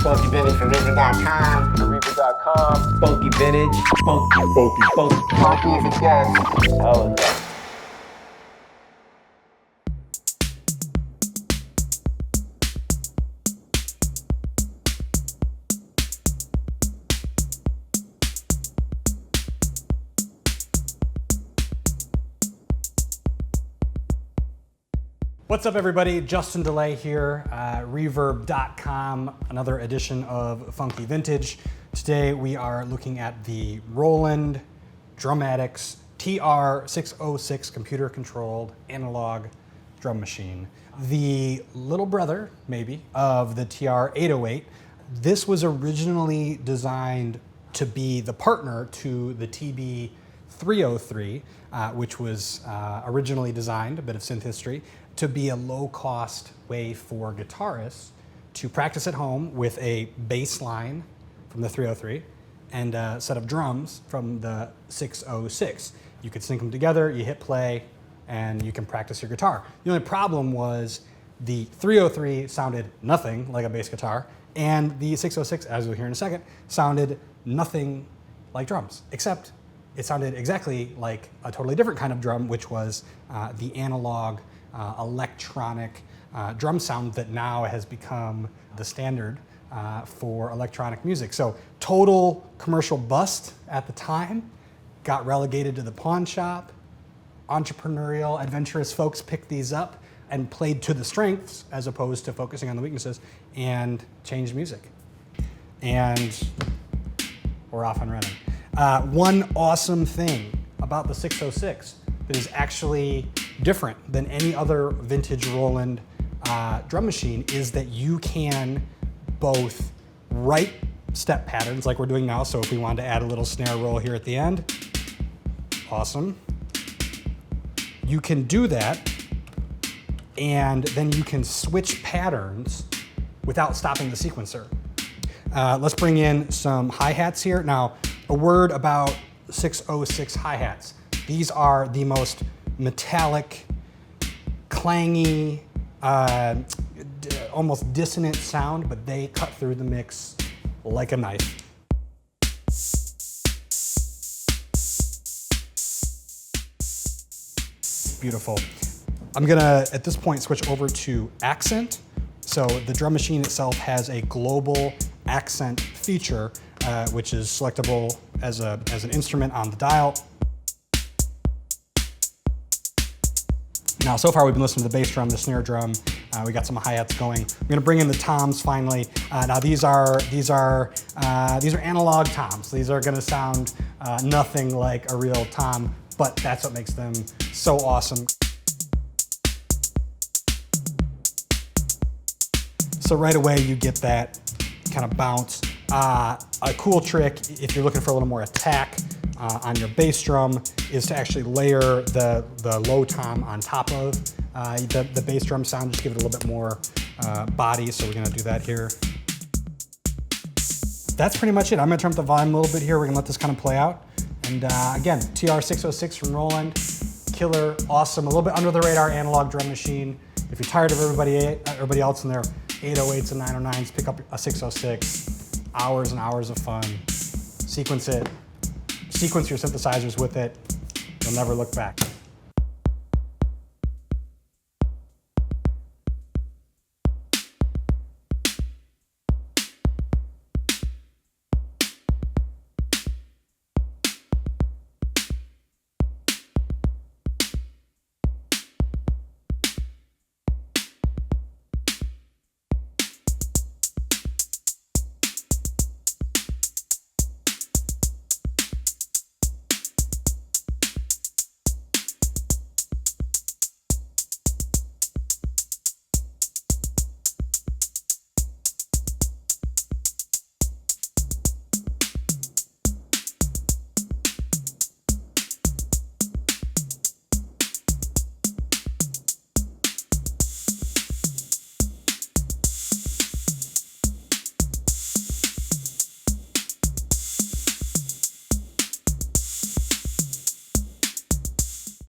Funky Vintage from Reverb.com. Reverb.com. Funky Vintage. Funky. Funky as it gets. Hell yeah. What's up, everybody? Justin DeLay here, Reverb.com, another edition of Funky Vintage. Today we are looking at the Roland Drumatix TR-606 computer-controlled analog drum machine. The little brother, maybe, of the TR-808. This was originally designed to be the partner to the TB-303, which was originally designed, a bit of synth history, to be a low-cost way for guitarists to practice at home with a bass line from the 303 and a set of drums from the 606. You could sync them together, you hit play, and you can practice your guitar. The only problem was the 303 sounded nothing like a bass guitar, and the 606, as we'll hear in a second, sounded nothing like drums, except it sounded exactly like a totally different kind of drum, which was the analog electronic drum sound that now has become the standard for electronic music. So total commercial bust at the time, got relegated to the pawn shop. Entrepreneurial, adventurous folks picked these up and played to the strengths as opposed to focusing on the weaknesses, and changed music. And we're off and running. One awesome thing about the 606 that is actually different than any other vintage Roland drum machine is that you can both write step patterns like we're doing now. So if we wanted to add a little snare roll here at the end, awesome. You can do that, and then you can switch patterns without stopping the sequencer. Let's bring in some hi-hats here. Now, a word about 606 hi-hats. These are the most metallic, clangy, almost dissonant sound, but they cut through the mix like a knife. Beautiful. I'm gonna, at this point, switch over to accent. So the drum machine itself has a global accent feature, which is selectable as an instrument on the dial. Now, so far we've been listening to the bass drum, the snare drum. We got some hi-hats going. We're gonna bring in the toms finally. Now these are analog toms. These are gonna sound nothing like a real tom, but that's what makes them so awesome. So right away you get that kind of bounce. A cool trick, if you're looking for a little more attack on your bass drum, is to actually layer the low tom on top of the bass drum sound, just give it a little bit more body. So we're gonna do that here. That's pretty much it. I'm gonna turn up the volume a little bit here. We're gonna let this kind of play out. And again, TR-606 from Roland, killer, awesome, a little bit under the radar analog drum machine. If you're tired of everybody else in their 808s and 909s, pick up a 606. Hours and hours of fun. Sequence it. Sequence your synthesizers with it. You'll never look back.